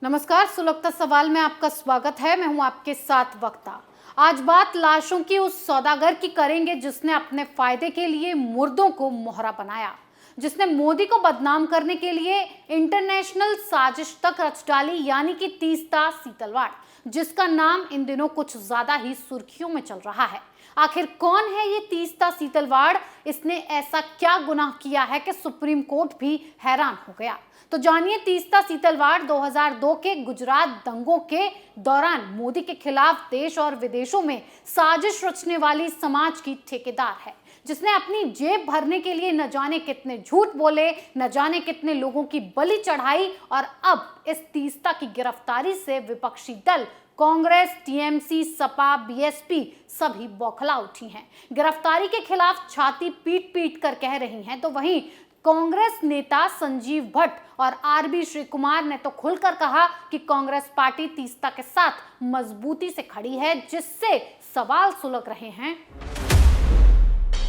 नमस्कार, सुलगता सवाल में आपका स्वागत है। मैं हूं आपके साथ वक्ता। आज बात लाशों की उस सौदागर की करेंगे जिसने अपने फायदे के लिए मुर्दों को मोहरा बनाया, जिसने मोदी को बदनाम करने के लिए इंटरनेशनल साजिश तक रच डाली, यानी कि तीस्ता सीतलवाड़, जिसका नाम इन दिनों कुछ ज्यादा ही सुर्खियों में चल रहा है। आखिर कौन है ये तीस्ता सीतलवाड़? इसने ऐसा क्या गुनाह किया है कि सुप्रीम कोर्ट भी हैरान हो गया? तो जानिए, तीस्ता सीतलवाड़ 2002 के गुजरात दंगों के दौरान मोदी के खिलाफ देश और विदेशों में साजिश रचने वाली समाज की ठेकेदार है, जिसने अपनी जेब भरने के लिए न जाने कितने झूठ बोले, न जाने कितने लोगों की बलि चढ़ाई। और अब इस तीस्ता की गिरफ्तारी से विपक्षी दल कांग्रेस, टीएमसी, सपा, बीएसपी सभी बौखला उठी हैं। गिरफ्तारी के खिलाफ छाती पीट पीट कर कह रही हैं, तो वहीं कांग्रेस नेता संजीव भट्ट और आरबी श्रीकुमार ने तो खुलकर कहा कि कांग्रेस पार्टी तीस्ता के साथ मजबूती से खड़ी है, जिससे सवाल सुलग रहे हैं।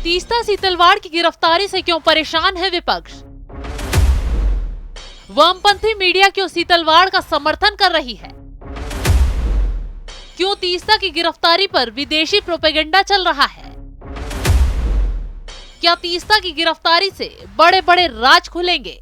तीस्ता सीतलवाड़ की गिरफ्तारी से क्यों परेशान है विपक्ष? वामपंथी मीडिया क्यों सीतलवाड़ का समर्थन कर रही है? क्यों तीस्ता की गिरफ्तारी पर विदेशी प्रोपेगेंडा चल रहा है? क्या तीस्ता की गिरफ्तारी से बड़े बड़े राज खुलेंगे?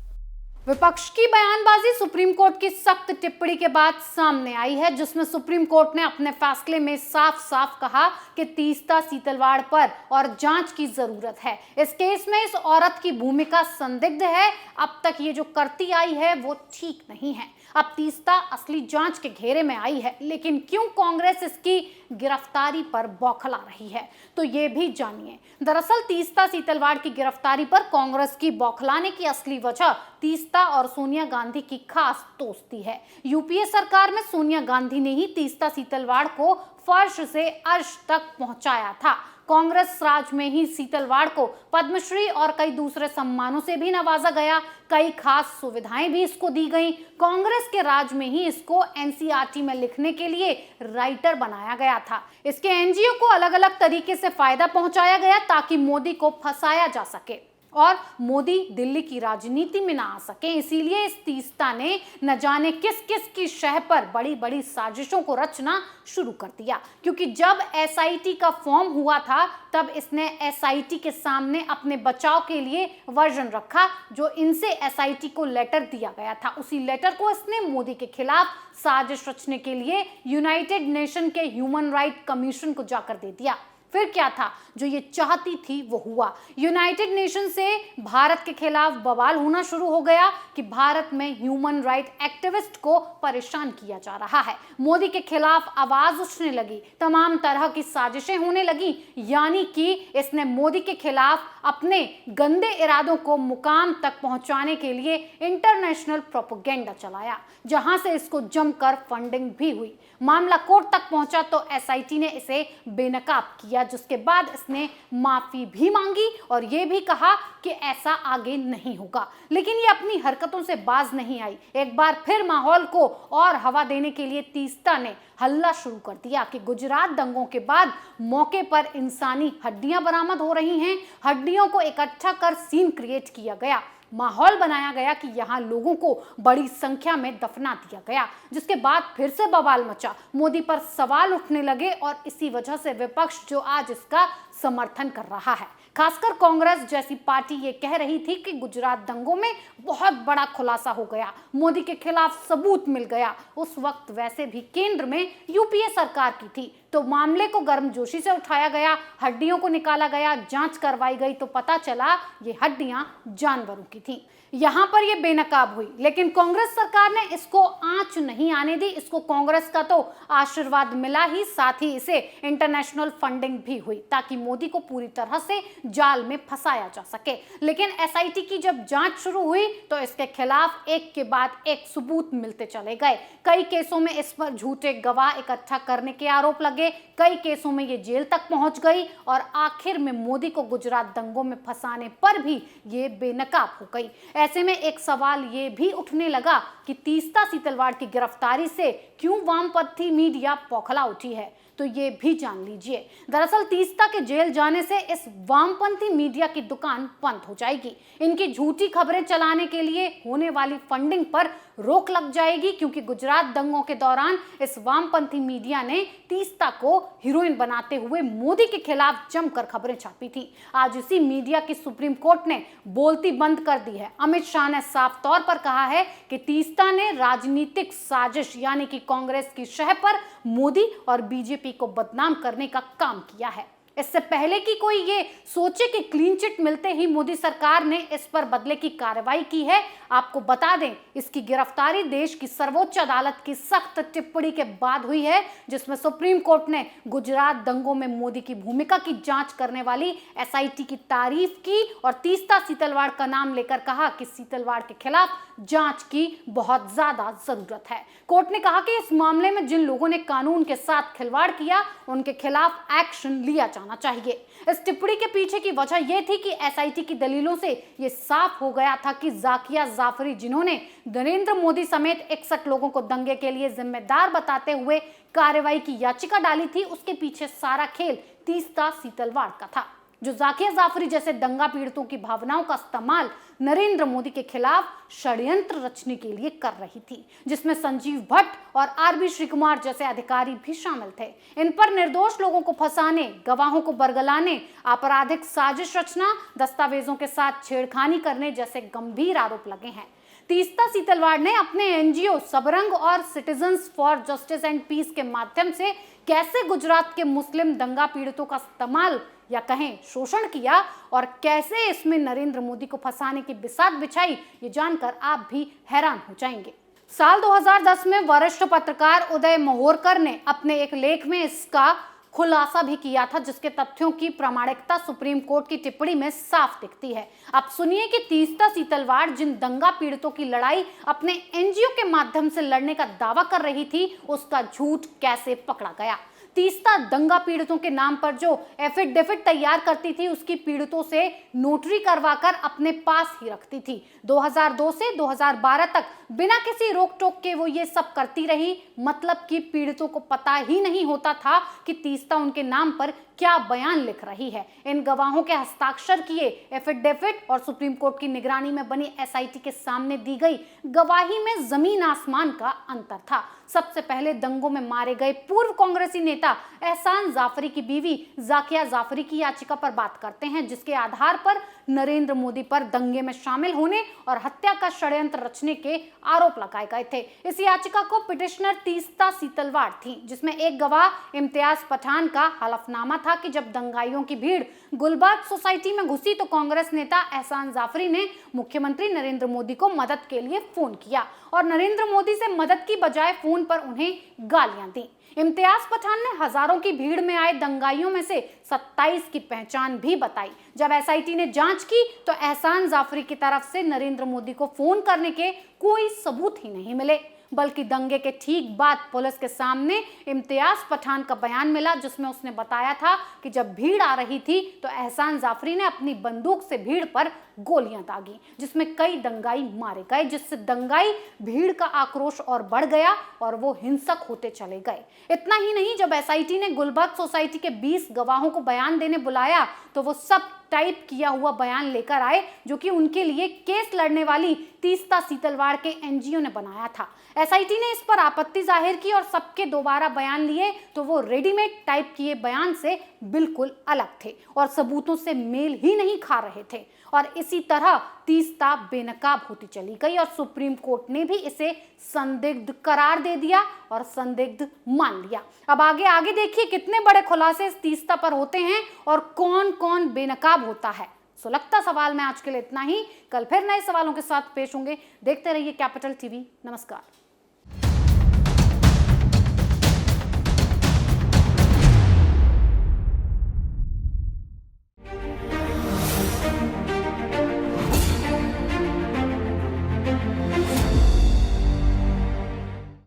विपक्ष की बयानबाजी सुप्रीम कोर्ट की सख्त टिप्पणी के बाद सामने आई है, जिसमें सुप्रीम कोर्ट ने अपने फैसले में साफ साफ कहा कि तीस्ता सीतलवाड़ पर और जांच की जरूरत है। इस केस में इस औरत की भूमिका संदिग्ध है। अब तक ये जो करती आई है वो ठीक नहीं है। अब तीस्ता असली जांच के घेरे में आई है, लेकिन क्यों कांग्रेस इसकी गिरफ्तारी पर बौखला रही है, तो ये भी जानिए। दरअसल तीस्ता सीतलवाड़ की गिरफ्तारी पर कांग्रेस की बौखलाने की असली वजह तीस्ता और सोनिया गांधी की खास दोस्ती है। यूपीए सरकार में सोनिया गांधी ने ही तीस्ता सीतलवाड़ को फर्श से अर्श तक पहुंचाया था। कांग्रेस राज में ही सीतलवाड़ को पद्मश्री और कई दूसरे सम्मानों से भी नवाजा गया। कई खास सुविधाएं भी इसको दी गई। कांग्रेस के राज में ही इसको एनसीईआरटी में लिखने के लिए राइटर बनाया गया था। इसके एनजीओ को अलग अलग तरीके से फायदा पहुंचाया गया ताकि मोदी को फंसाया जा सके और मोदी दिल्ली की राजनीति में ना आ सके। इसीलिए इस तीस्ता ने न जाने किस किस की शह पर बड़ी बड़ी साजिशों को रचना शुरू कर दिया, क्योंकि जब एसआईटी का फॉर्म हुआ था तब इसने एसआईटी के सामने अपने बचाव के लिए वर्जन रखा, जो इनसे एसआईटी को लेटर दिया गया था। उसी लेटर को इसने मोदी के खिलाफ साजिश रचने के लिए यूनाइटेड नेशन के ह्यूमन राइट कमीशन को जाकर दे दिया। फिर क्या था, जो ये चाहती थी वो हुआ। यूनाइटेड नेशन से भारत के खिलाफ बवाल होना शुरू हो गया कि भारत में ह्यूमन राइट एक्टिविस्ट को परेशान किया जा रहा है। मोदी के खिलाफ आवाज उठने लगी, तमाम तरह की साजिशें होने लगी, यानी कि इसने मोदी के खिलाफ अपने गंदे इरादों को मुकाम तक पहुंचाने के लिए इंटरनेशनल प्रोपेगेंडा चलाया, जहां से इसको जमकर फंडिंग भी हुई। मामला कोर्ट तक पहुंचा तो एसआईटी ने इसे बेनकाब किया, जिसके बाद इसने माफी भी मांगी और ये भी कहा कि ऐसा आगे नहीं होगा। लेकिन ये अपनी हरकतों से बाज नहीं आई। एक बार फिर माहौल को और हवा देने के लिए तीस्ता ने हल्ला शुरू कर दिया कि गुजरात दंगों के बाद मौके पर इंसानी हड्डियां बरामद हो रही हैं। हड्डियों को इकट्ठा कर सीन क्रिएट किया गया, माहौल बनाया गया कि यहाँ लोगों को बड़ी संख्या में दफना दिया गया, जिसके बाद फिर से बवाल मचा। मोदी पर सवाल उठने लगे और इसी वजह से विपक्ष जो आज इसका समर्थन कर रहा है, खासकर कांग्रेस जैसी पार्टी, ये कह रही थी कि गुजरात दंगों में बहुत बड़ा खुलासा हो गया, मोदी के खिलाफ सबूत मिल गया। उस वक्त वैसे भी केंद्र में यूपीए सरकार की थी, तो मामले को गर्मजोशी से उठाया गया, हड्डियों को निकाला गया, जांच करवाई गई तो पता चला ये हड्डियां जानवरों की थी। यहां पर ये बेनकाब हुई, लेकिन कांग्रेस सरकार ने इसको आंच नहीं आने दी। इसको कांग्रेस का तो आशीर्वाद मिला ही, साथ ही इसे इंटरनेशनल फंडिंग भी हुई ताकि मोदी को पूरी तरह से जाल में फंसाया जा सके। लेकिन एसआईटी की जब जांच शुरू हुई तो इसके खिलाफ एक के बाद एक सबूत मिलते चले गए। कई केसों में इस पर झूठे गवाह इकट्ठा करने के आरोप लगे, कई केसों में ये जेल तक पहुंच गई और आखिर में मोदी को गुजरात दंगों में फंसाने पर भी ये बेनकाब हो गई। ऐसे में एक सवाल ये भी उठने लगा कि तीस्ता सीतलवाड़ की गिरफ्तारी से क्यों वामपंथी मीडिया बौखला उठी है। तो ये भी जान लीजिए। दरअसल तीस्ता के जेल जाने से इस वामपंथी मीडिया की दुकान बंद हो जाएगी। इनकी झूठी खबरें चलाने के लिए होने वाली फंडिंग पर रोक लग जाएगी, क्योंकि गुजरात दंगों के दौरान इस वामपंथी मीडिया ने तीस्ता को हीरोइन बनाते हुए मोदी के खिलाफ जमकर खबरें छापी थी। आज इसी मीडिया की सुप्रीम कोर्ट ने बोलती बंद कर दी है। अमित शाह ने साफ तौर पर कहा है कि तीस्ता ने राजनीतिक साजिश यानी कि कांग्रेस की शह पर मोदी और बीजेपी को बदनाम करने का काम किया है। इससे पहले कि कोई ये सोचे कि क्लीन चिट मिलते ही मोदी सरकार ने इस पर बदले की कार्रवाई की है, आपको बता दें इसकी गिरफ्तारी देश की सर्वोच्च अदालत की सख्त टिप्पणी के बाद हुई है, जिसमें सुप्रीम कोर्ट ने गुजरात दंगों में मोदी की भूमिका की जांच करने वाली एसआईटी की तारीफ की और तीस्ता सीतलवाड़ का नाम लेकर कहा कि सीतलवाड़ के खिलाफ जांच की बहुत ज्यादा जरूरत है। कोर्ट ने कहा कि इस मामले में जिन लोगों ने कानून के साथ खिलवाड़ किया उनके खिलाफ एक्शन लिया जाना चाहिए। इस टिप्पणी के पीछे की वजह यह थी कि एसआईटी की दलीलों से यह साफ हो गया था कि जाकिया जाफरी, जिन्होंने नरेंद्र मोदी समेत 61 लोगों को दंगे के लिए जिम्मेदार बताते हुए कार्रवाई की याचिका डाली थी, उसके पीछे सारा खेल तीस्ता सीतलवाड़ का था, जो जाकिया जाफरी जैसे दंगा पीड़ितों की भावनाओं का इस्तेमाल नरेंद्र मोदी के खिलाफ षड्यंत्र रचने के लिए कर रही थी, जिसमें संजीव भट्ट और आरबी श्रीकुमार जैसे अधिकारी भी शामिल थे। इन पर निर्दोष लोगों को फंसाने, गवाहों को बरगलाने, आपराधिक साजिश रचना, दस्तावेजों के साथ छेड़खानी करने जैसे गंभीर आरोप लगे हैं। तीस्ता सीतलवाड़ ने अपने एनजीओ सबरंग और citizens for justice and peace के माध्यम से कैसे गुजरात के मुस्लिम दंगा पीड़ितों का इस्तेमाल या कहें शोषण किया और कैसे इसमें नरेंद्र मोदी को फंसाने की बिसात बिछाई, ये जानकर आप भी हैरान हो जाएंगे। साल 2010 में वरिष्ठ पत्रकार उदय मोहोरकर ने अपने एक लेख में इसका खुलासा भी किया था, जिसके तथ्यों की प्रामाणिकता सुप्रीम कोर्ट की टिप्पणी में साफ दिखती है। आप सुनिए कि तीस्ता सीतलवाड़ जिन दंगा पीड़ितों की लड़ाई अपने एनजीओ के माध्यम से लड़ने का दावा कर रही थी, उसका झूठ कैसे पकड़ा गया। तीस्ता दंगा पीड़ितों के नाम पर जो एफिडेविट तैयार करती थी, उसकी पीड़ितों से नोटरी करवाकर अपने पास ही रखती थी। 2002 से 2012 तक बिना किसी रोक टोक के वो ये सब करती रही, मतलब कि पीड़ितों को पता ही नहीं होता था कि तीस्ता उनके नाम पर क्या बयान लिख रही है। इन गवाहों के हस्ताक्षर किए एफिडेविट और सुप्रीम कोर्ट की निगरानी में बनी एसआईटी के सामने दी गई गवाही में जमीन आसमान का अंतर था। सबसे पहले दंगों में मारे गए पूर्व कांग्रेसी नेता एहसान जाफरी की बीवी जाकिया जाफरी की याचिका पर बात करते हैं, जिसके आधार पर नरेंद्र मोदी पर दंगे में शामिल होने और हत्या का षड्यंत्र रचने के आरोप लगाए गए थे। इस याचिका को पिटिशनर तीस्ता सीतलवाड़ थी, जिसमें एक गवाह इम्तियाज पठान का हलफनामा था कि जब दंगाइयों की भीड़ गुलबाग सोसाइटी में घुसी तो कांग्रेस नेता एहसान जाफरी ने मुख्यमंत्री नरेंद्र मोदी को मदद के लिए फोन किया और नरेंद्र मोदी से मदद की बजाय फोन पर उन्हें गालियां दी। इम्तियाज पठान ने हजारों की भीड़ में आए दंगाइयों में से 27 की पहचान भी बताई। जब एसआईटी ने जांच की तो एहसान जाफरी की तरफ से नरेंद्र मोदी को फोन करने के कोई सबूत ही नहीं मिले, बल्कि दंगे के ठीक बाद पुलिस के सामने इम्तियाज पठान का बयान मिला, जिसमें उसने बताया था कि जब भीड़ आ रही थी तो एहसान जाफरी ने अपनी बंदूक से भीड़ पर गोलियां दागी, जिसमें कई दंगाई मारे गए, जिससे दंगाई भीड़ का आक्रोश और बढ़ गया और वो हिंसक होते चले गए। इतना ही नहीं, जब एसआईटी ने गुलबाग सोसाइटी के 20 गवाहों को बयान देने बुलाया तो वो सब टाइप किया हुआ बयान लेकर आए, जो कि उनके लिए केस लड़ने वाली तीस्ता सीतलवाड़ के एनजीओ ने बनाया था। एसआईटी ने इस पर आपत्ति जाहिर की और सबके दोबारा बयान लिए तो वो रेडीमेड टाइप किए बयान से बिल्कुल अलग थे और सबूतों से मेल ही नहीं खा रहे थे, और इसी तरह तीस्ता बेनकाब होती चली गई और सुप्रीम कोर्ट ने भी इसे संदिग्ध करार दे दिया और संदिग्ध मान लिया। अब आगे देखिए कितने बड़े खुलासे इस तीस्ता पर होते हैं और कौन कौन बेनकाब होता है। सुलगता सवाल में आज के लिए इतना ही। कल फिर नए सवालों के साथ पेश होंगे। देखते रहिए कैपिटल टीवी। नमस्कार।